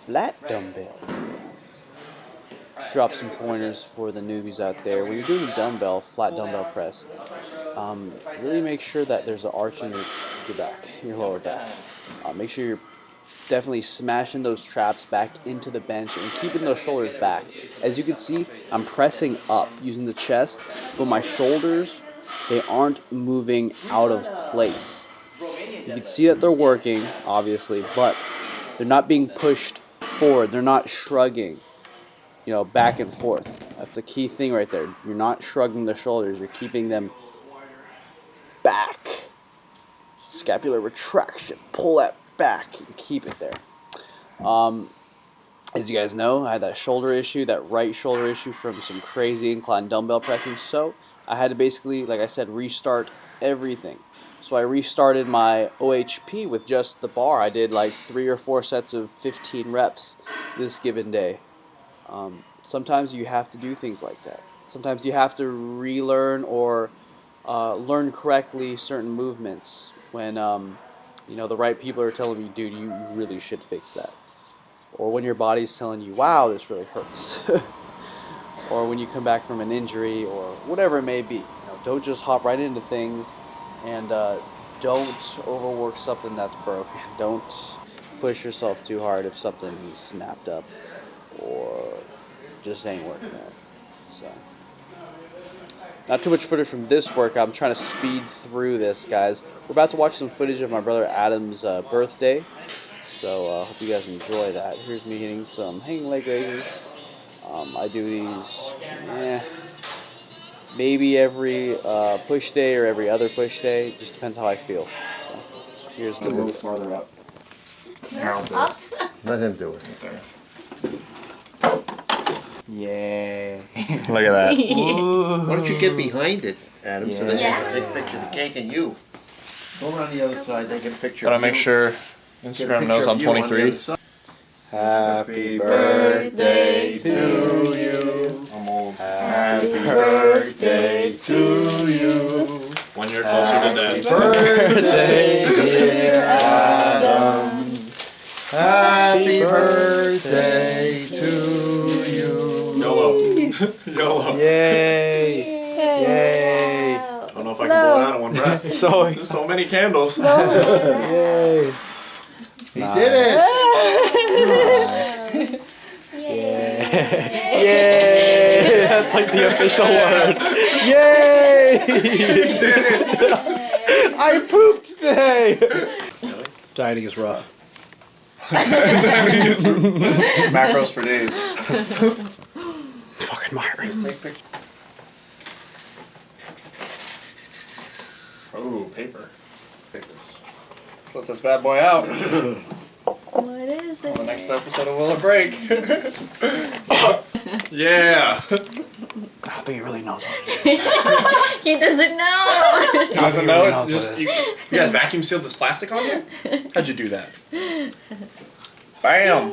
flat dumbbell press. Let's drop some pointers for the newbies out there. When you're doing a flat dumbbell press, really make sure that there's an arch in your back, your lower back. Make sure you're definitely smashing those traps back into the bench and keeping those shoulders back. As you can see, I'm pressing up using the chest, but my shoulders, they aren't moving out of place. You can see that they're working, obviously, but they're not being pushed forward. They're not shrugging, back and forth. That's a key thing right there. You're not shrugging the shoulders. You're keeping them back. Scapular retraction. Pull that back and keep it there. As you guys know, I had that shoulder issue, that right shoulder issue from some crazy incline dumbbell pressing. So I had to basically, like I said, restart everything. So I restarted my OHP with just the bar. I did like 3 or 4 sets of 15 reps this given day. Sometimes you have to do things like that. Sometimes you have to relearn or learn correctly certain movements when the right people are telling you, dude, you really should fix that. Or when your body's telling you, wow, this really hurts. Or when you come back from an injury or whatever it may be. Don't just hop right into things, and don't overwork something that's broken. Don't push yourself too hard if something is snapped up or just ain't working out. So, not too much footage from this workout. I'm trying to speed through this, guys. We're about to watch some footage of my brother Adam's birthday. So I hope you guys enjoy that. Here's me hitting some hanging leg raises. I do these maybe every push day or every other push day. It just depends how I feel. So here's the move farther up. Let him do it. Yay. Look at that. Why don't you get behind it, Adam, so that they can take a picture of the cake and you. Go around the other side, they get a picture Gotta of you. make sure Instagram knows I'm 23. Happy birthday to you. I'm old. Happy birthday to you. 1 year closer to death. Birthday, dear Adam. Happy birthday to you. YOLO. YOLO. Yay! Yay! I don't know if I can blow it out in one breath. So many candles. Yay! He did it! Yay! Yay! That's like the official word. Yay! You did it! I pooped today! Dieting is rough. Macros for days. Fucking Myron. Oh, paper. Papers. So let's this bad boy out. What is it? On the next episode of Will It Break. Yeah. I don't think he really knows what it is. He doesn't know. He doesn't know. really It's knows just what it you guys vacuum sealed this plastic on you? How'd you do that? Bam.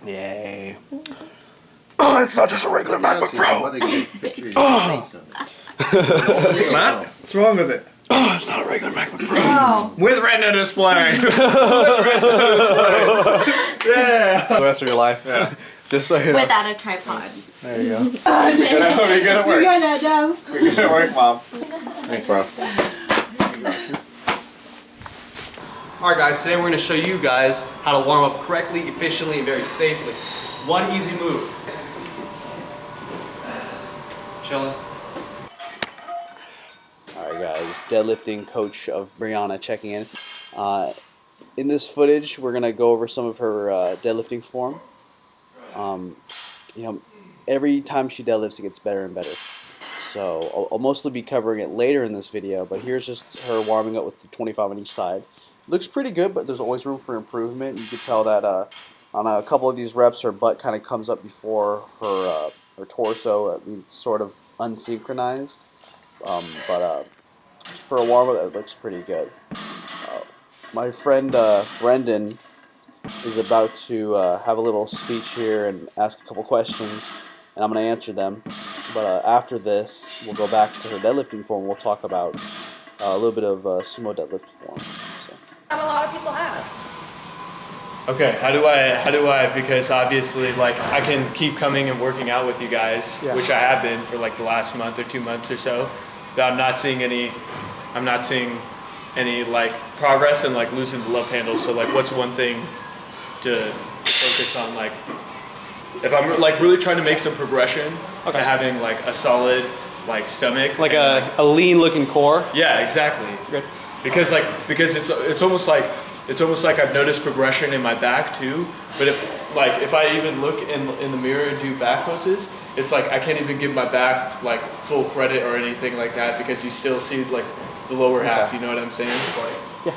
Yay. Oh, it's not just a regular MacBook Pro. It's not? What's wrong with it? Oh, it's not a regular MacBook Pro. Oh. With retina display. Yeah. The rest of your life. Yeah. Just so you know. Without a tripod. There you go. We're good at work. You're gonna do. We're good at work, Mom. Thanks, bro. Alright guys, today we're going to show you guys how to warm up correctly, efficiently, and very safely. One easy move. Chilling. Alright guys, deadlifting coach of Brianna checking in. In this footage, we're going to go over some of her deadlifting form. Every time she deadlifts, it gets better and better. So I'll mostly be covering it later in this video, but here's just her warming up with the 25 on each side. Looks pretty good, but there's always room for improvement. You can tell that on a couple of these reps, her butt kind of comes up before her torso. I mean, it's sort of unsynchronized, but for a warm-up, it looks pretty good. My friend Brendan is about to have a little speech here and ask a couple questions, and I'm going to answer them. But after this, we'll go back to her deadlifting form. We'll talk about a little bit of sumo deadlift form. So. A lot of people have. Okay, how do I, because obviously, like, I can keep coming and working out with you guys, which I have been for like the last month or 2 months or so, but I'm not seeing any like progress and like losing the love handle. So like, what's one thing to focus on, like, if I'm like really trying to make some progression to having like a solid like stomach, Like and, a lean looking core. yeah, exactly. Good. Because it's almost like I've noticed progression in my back too. But if I even look in the mirror and do back poses, it's like I can't even give my back like full credit or anything like that, because you still see like the lower half. You know what I'm saying? Yeah.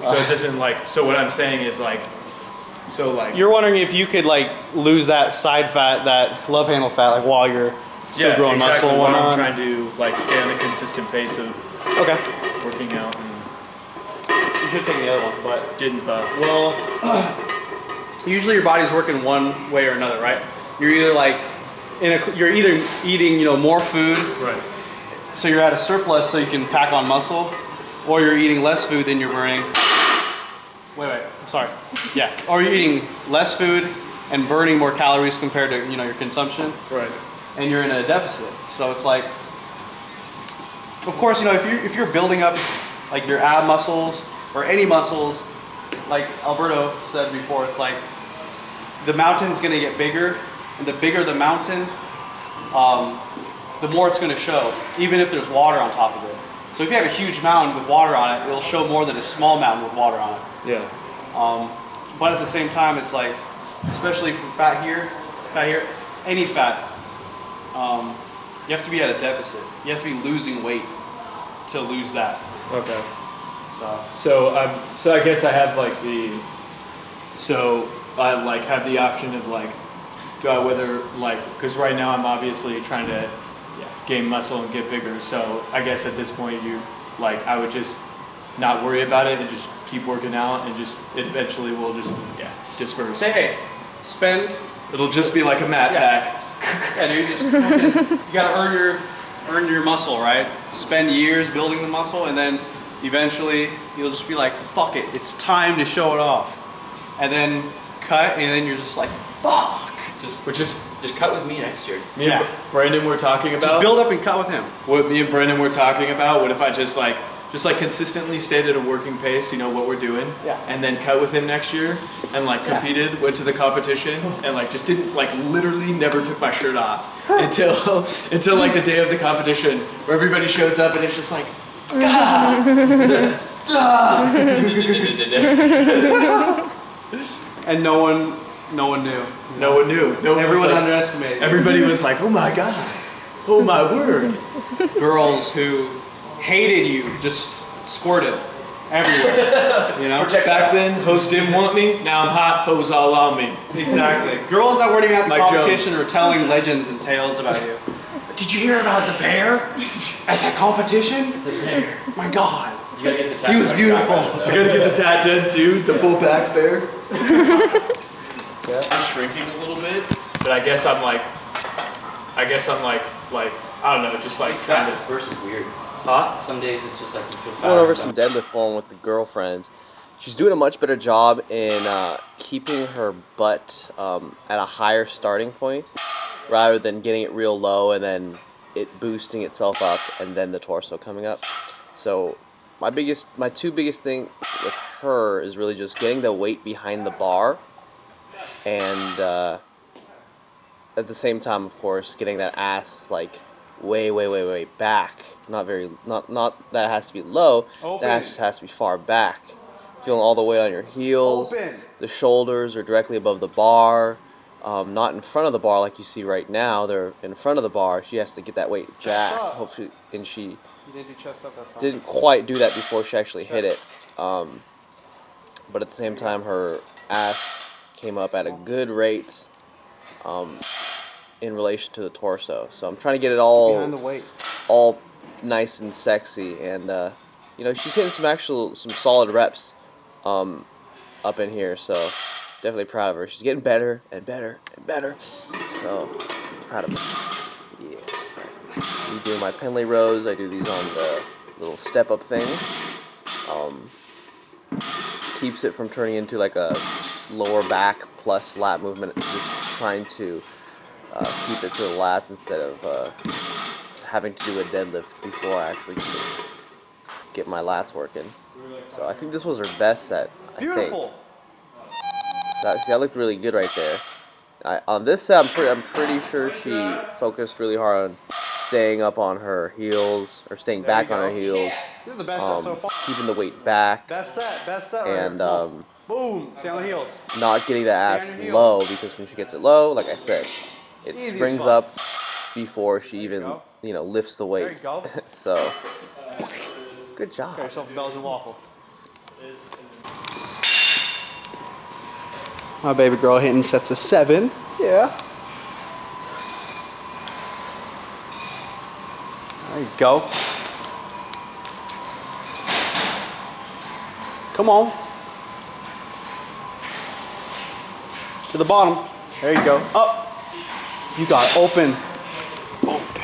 So it doesn't like. So what I'm saying is like. So like. You're wondering if you could like lose that side fat, that love handle fat, like while you're still growing exactly, muscle. While I'm trying to like stay on a consistent pace of working out. And you should take the other one, but didn't buff. well, usually your body's working one way or another, right? You're either like you're either eating more food, Right. so you're at a surplus, so you can pack on muscle, or you're eating less food than you're burning. Wait, I'm sorry. Yeah, or you're eating less food and burning more calories compared to your consumption. Right. And you're in a deficit. So it's like, of course, if you're building up like your ab muscles or any muscles, like Alberto said before, it's like the mountain's gonna get bigger, and the bigger the mountain, the more it's gonna show, even if there's water on top of it. So if you have a huge mountain with water on it, it'll show more than a small mountain with water on it. Yeah. But at the same time, it's like, especially for fat here, any fat, you have to be at a deficit. You have to be losing weight to lose that. Okay. So So I guess I have like I like have the option of like, do I whether like, because right now I'm obviously trying to gain muscle and get bigger. So I guess at this point I would just not worry about it and just keep working out, and just eventually we'll just disperse. hey, spend. It'll just be like a mat pack. Yeah, dude, you gotta earn your muscle, right? Spend years building the muscle, and then eventually you'll just be like, fuck it, it's time to show it off. And then cut, and then you're just like, fuck. Just cut with me next year. Me and Brandon were talking about. Just build up and cut with him. What me and Brandon were talking about. What if I just consistently stayed at a working pace, what we're doing, and then cut with him next year, and like competed, went to the competition, and like just didn't literally never took my shirt off until like the day of the competition, where everybody shows up and it's just like, Gah! And no one knew. No one knew. Everyone underestimated. Everybody was like, oh my god, oh my word. Girls who hated you just squirted everywhere. Back then, hoes didn't want me. Now I'm hot, hoes all on me. Exactly. Girls that weren't even at the Like competition Jones. were telling legends and tales about you. Did you hear about the bear at that competition? The bear. My God. You gotta get the tattoo. He was beautiful. I gotta get the tat done too, the full back there. I'm shrinking a little bit, but I guess I'm like, I don't know, just like Fat kind of. versus weird. Huh? Some days it's just like you feel fat. Going over some deadlift form with the girlfriend. She's doing a much better job in keeping her butt at a higher starting point, rather than getting it real low and then it boosting itself up and then the torso coming up. So my two biggest thing with her is really just getting the weight behind the bar, and at the same time, of course, getting that ass like way back. Not that it has to be low. Open. That ass just has to be far back. Feeling all the weight on your heels. Open. The shoulders are directly above the bar. Not in front of the bar like you see right now. They're in front of the bar. She has to get that weight back. up. Hopefully, and she You didn't do chest up that time. didn't quite do that before she actually hit it. But at the same time, her ass came up at a good rate in relation to the torso. So I'm trying to get it Behind the weight. all nice and sexy, and she's hitting some solid reps up in here. So definitely proud of her. She's getting better and better and better. So proud of her. Yeah, that's right. We do my Penley rows. I do these on the little step up things. keeps it from turning into like a lower back plus lat movement. Just trying to keep it to the lats instead of having to do a deadlift before I actually get my lats working. So I think this was her best set. Beautiful. So that looked really good right there. On this set, I'm pretty sure she focused really hard on staying up on her heels, or staying back on her heels. This is the best set so far. Keeping the weight back. Best set. And boom, stay on the heels. not getting that ass low, because when she gets it low, like I said, it springs up before she even lifts the weight. There you go. So good job. Got yourself a Belgian waffle. My baby girl hitting sets of 7. Yeah. There you go. Come on. To the bottom. There you go. Up. You got open. Open.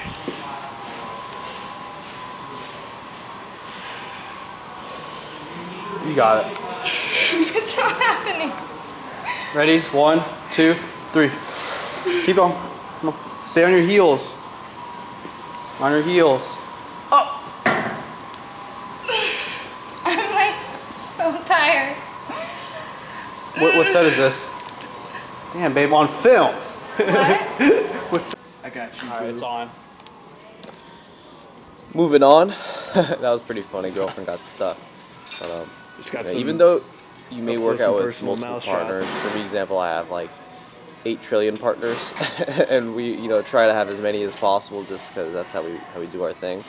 You got it. It's not happening. Ready? 1, 2, 3. Keep going. Come on. Stay on your heels. On your heels. Up. I'm like so tired. What set is this? Damn, babe, on film. What? What's? I got you. All right, it's on. Moving on. That was pretty funny. Girlfriend got stuck. But, even though you may work out with multiple partners, for example, I have like 8 trillion partners, and we try to have as many as possible, just because that's how we do our thing.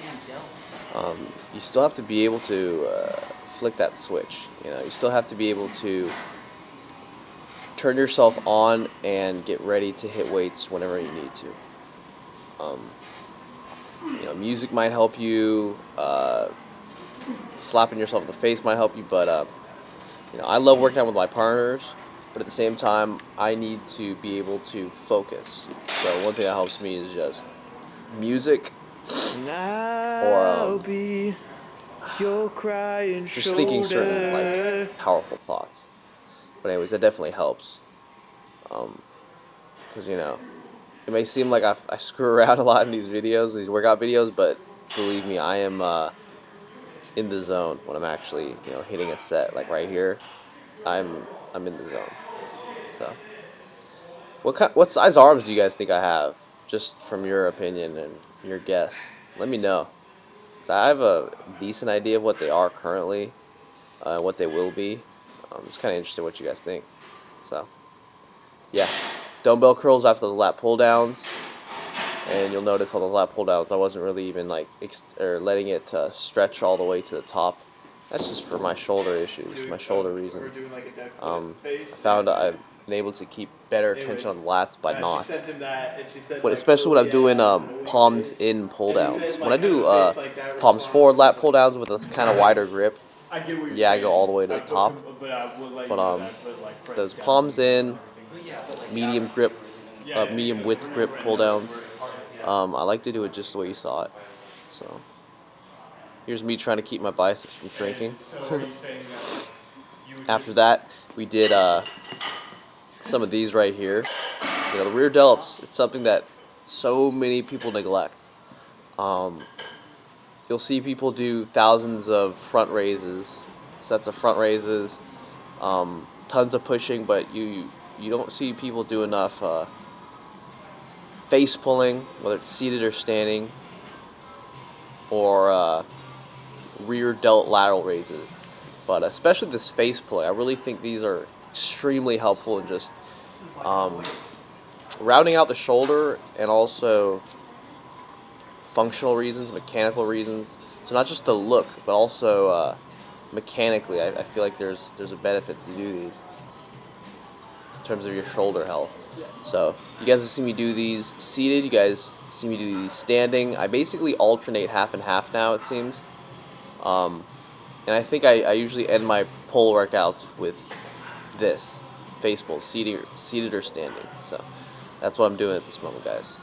You still have to be able to flick that switch. You still have to be able to turn yourself on and get ready to hit weights whenever you need to. Music might help you. Slapping yourself in the face might help you, but I love working out with my partners, but at the same time, I need to be able to focus. So one thing that helps me is just music, or just thinking certain like powerful thoughts. But anyways, that definitely helps. Because it may seem like I screw around a lot in these videos, these workout videos, but believe me, I am in the zone when I'm actually hitting a set. Like right here, I'm in the zone. So what size arms do you guys think I have, just from your opinion and your guess? Let me know, because I have a decent idea of what they are currently, what they will be. I'm just kind of interested in what you guys think. So yeah, dumbbell curls after the lat pull downs. And you'll notice on the lat pull downs, I wasn't really even letting it stretch all the way to the top. That's just for my shoulder issues, my shoulder reasons. I found I've been able to keep better tension on the lats by not. But especially when I'm doing palms in pull downs. When I do palms forward lat pull downs with a kind of wider grip, yeah, I go all the way to the top. But those palms in, medium grip, medium width grip pull downs, I like to do it just the way you saw it. So here's me trying to keep my biceps from shrinking. After that, we did some of these right here. The rear delts, it's something that so many people neglect. You'll see people do thousands of front raises, sets of front raises, tons of pushing, but you don't see people do enough face pulling, whether it's seated or standing, or rear delt lateral raises. But especially this face pulling, I really think these are extremely helpful in just rounding out the shoulder, and also functional reasons, mechanical reasons. So not just the look, but also mechanically, I feel like there's a benefit to do these in terms of your shoulder health. So you guys have seen me do these seated, you guys see me do these standing. I basically alternate half and half now, it seems. And I think I usually end my pull workouts with this, face pull, seated or standing. So that's what I'm doing at this moment, guys.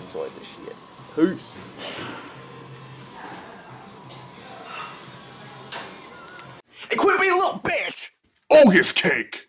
Enjoy this shit. Peace. Hey, quit being a little bitch! Ogus cake.